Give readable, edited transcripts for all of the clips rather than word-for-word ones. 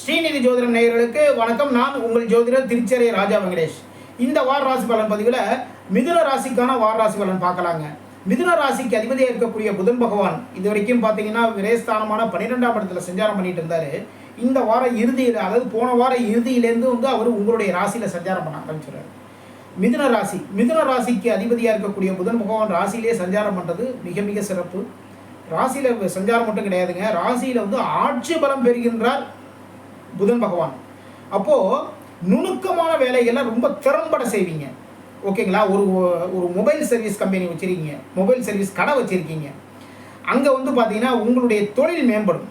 ஸ்ரீநிதி ஜோதிடம் நேயர்களுக்கு வணக்கம். நான் உங்கள் ஜோதிடர் திருச்சேரை ராஜா வெங்கடேஷ். இந்த வார ராசி பலன் பதிவில் மிதுன ராசிக்கான வார ராசி பலன் பார்க்கலாங்க. மிதுன ராசிக்கு அதிபதியாக இருக்கக்கூடிய புதன் பகவான் இது வரைக்கும் பார்த்தீங்கன்னா விரயஸ்தானமான 12ஆம் இடத்துல சஞ்சாரம் பண்ணிட்டு இருந்தார். இந்த வார இறுதியில், அதாவது போன வார இறுதியிலேருந்து அவர் உங்களுடைய ராசியில் சஞ்சாரம் பண்ண ஆரம்பிச்சுறாரு. மிதுன ராசிக்கு அதிபதியாக இருக்கக்கூடிய புதன் பகவான் ராசியிலே சஞ்சாரம் பண்ணுறது மிக மிக சிறப்பு. ராசியில் சஞ்சாரம் மட்டும் கிடையாதுங்க, ராசியில் ஆட்சி பலம் பெறுகின்றார் புதன் பகவான். அப்போது நுணுக்கமான வேலைகள்லாம் ரொம்ப திறம்பட செய்வீங்க. ஓகேங்களா? ஒரு மொபைல் சர்வீஸ் கம்பெனி வச்சுருக்கீங்க, மொபைல் சர்வீஸ் கடை வச்சுருக்கீங்க. அங்கே பார்த்தீங்கன்னா உங்களுடைய தொழில் மேம்படும்,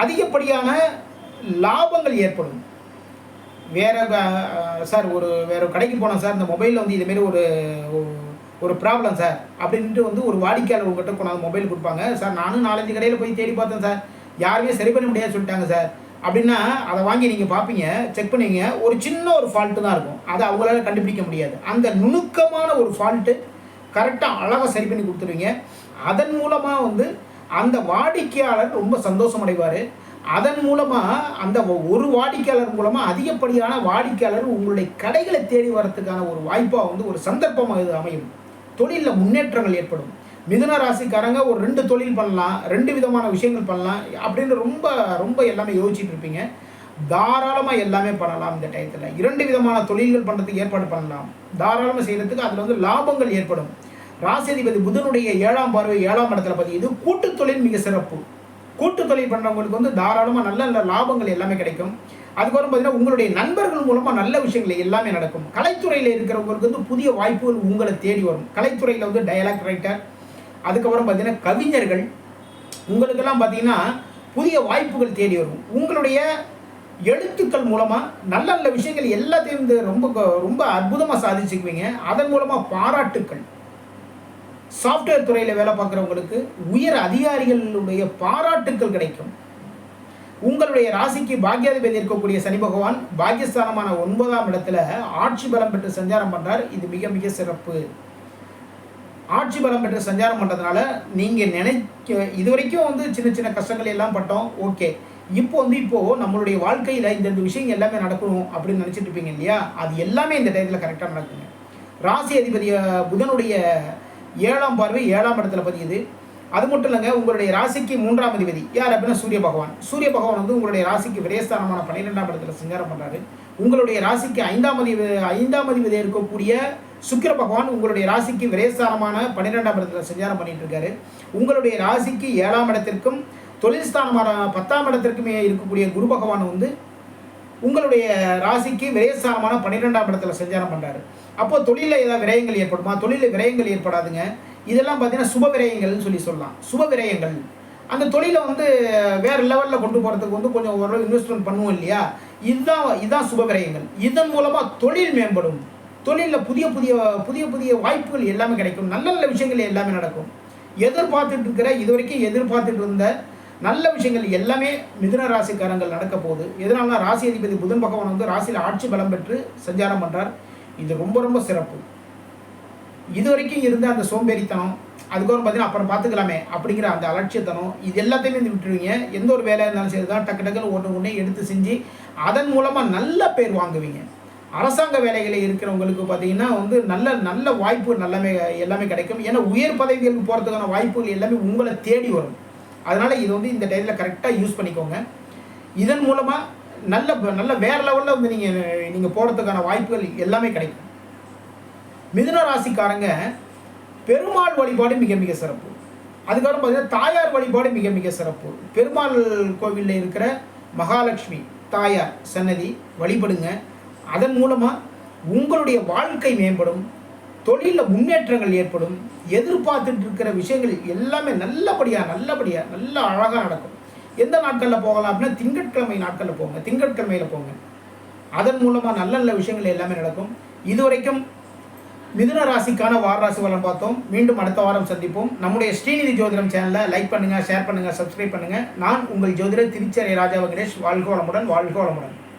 அதிகப்படியான லாபங்கள் ஏற்படும். சார் வேறு கடைக்கு போனோம் சார், இந்த மொபைலில் இதுமாரி ஒரு ப்ராப்ளம் சார் அப்படின்ட்டு ஒரு வாடிக்கையாளர் உங்கள்கிட்ட கொண்டாந்து மொபைல் கொடுப்பாங்க. சார் நானும் 4-5 கடையில் போய் தேடி பார்த்தேன் சார், யாருமே சரி பண்ண முடியாது சொல்லிட்டாங்க சார் அப்படின்னா அதை வாங்கி நீங்கள் பார்ப்பீங்க, செக் பண்ணுவீங்க. ஒரு சின்ன ஒரு ஃபால்ட்டு தான் இருக்கும், அதை அவங்களால கண்டுபிடிக்க முடியாது. அந்த நுணுக்கமான ஒரு ஃபால்ட்டு கரெக்டாக அழகாக சரி பண்ணி கொடுத்துருவீங்க. அதன் மூலமாக அந்த வாடிக்கையாளர் ரொம்ப சந்தோஷம் அடைவார். அதன் மூலமாக அந்த ஒரு வாடிக்கையாளர் மூலமாக அதிகப்படியான வாடிக்கையாளர் உங்களுடைய கடைகளை தேடி வரத்துக்கான ஒரு வாய்ப்பாக ஒரு சந்தர்ப்பமாக இது அமையும். தொழிலில் முன்னேற்றங்கள் ஏற்படும். மிதுன ராசிக்காரங்க ஒரு 2 தொழில் பண்ணலாம், 2 விதமான விஷயங்கள் பண்ணலாம் அப்படின்னு ரொம்ப ரொம்ப எல்லாமே யோசிச்சுட்டு இருப்பீங்க. தாராளமாக எல்லாமே பண்ணலாம். இந்த டயத்தில் 2 விதமான தொழில்கள் பண்ணுறதுக்கு ஏற்பாடு பண்ணலாம். தாராளமாக செய்கிறதுக்கு அதில் லாபங்கள் ஏற்படும். ராசிதிபதி புதனுடைய 7ஆம் பார்வை 7ஆம் இடத்துல பதியுது. கூட்டு தொழில் மிக சிறப்பு. கூட்டு தொழில் பண்ணுறவங்களுக்கு தாராளமாக நல்ல நல்ல லாபங்கள் எல்லாமே கிடைக்கும். அதுக்கப்புறம் பார்த்தீங்கன்னா உங்களுடைய நண்பர்கள் மூலமாக நல்ல விஷயங்கள் எல்லாமே நடக்கும். கலைத்துறையில் இருக்கிறவங்களுக்கு புதிய வாய்ப்புகள் உங்களை தேடி வரும். கலைத்துறையில் டயலாக் ரைட்டர், அதுக்கப்புறம் பார்த்தீங்கன்னா கவிஞர்கள், உங்களுக்கெல்லாம் பார்த்தீங்கன்னா புதிய வாய்ப்புகள் தேடி வரும். உங்களுடைய எழுத்துக்கள் மூலமாக நல்ல நல்ல விஷயங்கள் எல்லாத்தையும் ரொம்ப ரொம்ப அற்புதமாக சாதிச்சுக்குவீங்க. அதன் மூலமாக பாராட்டுக்கள். சாஃப்ட்வேர் துறையில் வேலை பார்க்குறவங்களுக்கு உயர் அதிகாரிகளுடைய பாராட்டுக்கள் கிடைக்கும். உங்களுடைய ராசிக்கு பாக்கியாதிபதி இருக்கக்கூடிய சனி பகவான் பாக்கியஸ்தானமான 9ஆம் இடத்துல ஆட்சி பலம் பெற்று சஞ்சாரம் பண்ணுறார். இது மிக மிக சிறப்பு. ஆட்சி பலம் பெற்று சஞ்சாரம் பண்ணுறதுனால நீங்கள் இது வரைக்கும் சின்ன சின்ன கஷ்டங்கள் எல்லாம் பட்டோம். ஓகே, இப்போது நம்மளுடைய வாழ்க்கையில் இந்த விஷயங்கள் எல்லாமே நடக்கணும் அப்படின்னு நினச்சிட்டு இருப்பீங்க இல்லையா? அது எல்லாமே இந்த டயத்தில் கரெக்டாக நடக்குங்க. ராசி அதிபதி புதனுடைய 7ஆம் பார்வை 7ஆம் இடத்துல பதியுது. அது மட்டும் இல்லைங்க, உங்களுடைய ராசிக்கு 3ஆம் அதிபதி யார் அப்படின்னா சூரிய பகவான். சூரிய பகவான் உங்களுடைய ராசிக்கு விரயஸ்தானமான 12ஆம் இடத்துல சஞ்சாரம் பண்ணுறாரு. உங்களுடைய ராசிக்கு 5ஆம் அதிபதி இருக்கக்கூடிய சுக்கிர பகவான் உங்களுடைய ராசிக்கு விரயஸ்தானமான 12ஆம் இடத்துல சஞ்சாரம் பண்ணிட்டு இருக்காரு. உங்களுடைய ராசிக்கு 7ஆம் இடத்திற்கும் தொழில் ஸ்தானமான 10ஆம் இடத்திற்குமே இருக்கக்கூடிய குரு பகவான் உங்களுடைய ராசிக்கு விரயஸ்தானமான 12ஆம் இடத்துல சஞ்சாரம் பண்ணுறாரு. அப்போது தொழிலில் ஏதாவது விரயங்கள் ஏற்படுமா? தொழிலில் விரயங்கள் ஏற்படாதுங்க. இதெல்லாம் பார்த்தீங்கன்னா சுப விரயங்கள்னு சொல்லலாம். சுப விரயங்கள் அந்த தொழிலை வேறு லெவலில் கொண்டு போகிறதுக்கு கொஞ்சம் ஓரளவு இன்வெஸ்ட்மெண்ட் பண்ணுவோம் இல்லையா? இதுதான் சுப விரயங்கள். இதன் மூலமாக தொழில் மேம்படும். தொழிலில் புதிய புதிய புதிய புதிய வாய்ப்புகள் எல்லாமே கிடைக்கும். நல்ல நல்ல விஷயங்கள் எல்லாமே நடக்கும். இது வரைக்கும் எதிர்பார்த்துட்டு இருந்த நல்ல விஷயங்கள் எல்லாமே மிதுன ராசிக்காரங்கள் நடக்க போகுது. எதனால? ராசி அதிபதி புதன் பகவான் ராசியில் ஆட்சி பலம் பெற்று சஞ்சாரம் பண்ணுறார். இது ரொம்ப ரொம்ப சிறப்பு. இது வரைக்கும் இருந்த அந்த சோம்பேறித்தனம், அதுக்கப்புறம் பார்த்தீங்கன்னா அப்புறம் பார்த்துக்கலாமே அப்படிங்கிற அந்த அலட்சியத்தனம், இது எல்லாத்தையுமே விட்டுருவீங்க. எந்த ஒரு வேலையாக இருந்தாலும் சரி தான் டக்கு டக்குன்னு ஒன்று எடுத்து செஞ்சு அதன் மூலமாக நல்ல பேர் வாங்குவீங்க. அரசாங்க வேலைகளில் இருக்கிறவங்களுக்கு பார்த்தீங்கன்னா நல்ல நல்ல வாய்ப்பு எல்லாமே கிடைக்கும். ஏன்னா உயர் பதவிகளுக்கு போகிறதுக்கான வாய்ப்புகள் எல்லாமே உங்களை தேடி வரும். அதனால் இது இந்த டைமில் கரெக்டாக யூஸ் பண்ணிக்கோங்க. இதன் மூலமாக நல்ல வேறு லெவலில் நீங்கள் போகிறதுக்கான வாய்ப்புகள் எல்லாமே கிடைக்கும். மிதுன ராசிக்காரங்க பெருமாள் வழிபாடு மிக மிக சிறப்பு. அதுக்கப்புறம் பார்த்தீங்கன்னா தாயார் வழிபாடு மிக மிக சிறப்பு. பெருமாள் கோவிலில் இருக்கிற மகாலட்சுமி தாயார் சன்னதி வழிபடுங்க. அதன் மூலமாக உங்களுடைய வாழ்க்கை மேம்படும், தொழிலில் முன்னேற்றங்கள் ஏற்படும். எதிர்பார்த்துட்டு இருக்கிற விஷயங்கள் எல்லாமே நல்லபடியாக நல்ல அழகாக நடக்கும். எந்த நாட்களில் போகலாம் அப்படின்னா திங்கட்கிழமை நாட்களில் போங்க, திங்கட்கிழமையில் போங்க. அதன் மூலமாக நல்ல நல்ல விஷயங்கள் எல்லாமே நடக்கும். இதுவரைக்கும் மிதுன ராசிக்கான வார ராசி பலன் பார்த்தோம். மீண்டும் அடுத்த வாரம் சந்திப்போம். நம்முடைய ஸ்ரீநிதி ஜோதிடம் சேனலை லைக் பண்ணுங்கள், ஷேர் பண்ணுங்கள், சப்ஸ்கிரைப் பண்ணுங்கள். நான் உங்கள் ஜோதிடர் திருச்சேரை ராஜா வெங்கடேஷ். வாழ்க வளமுடன், வாழ்க வளமுடன்.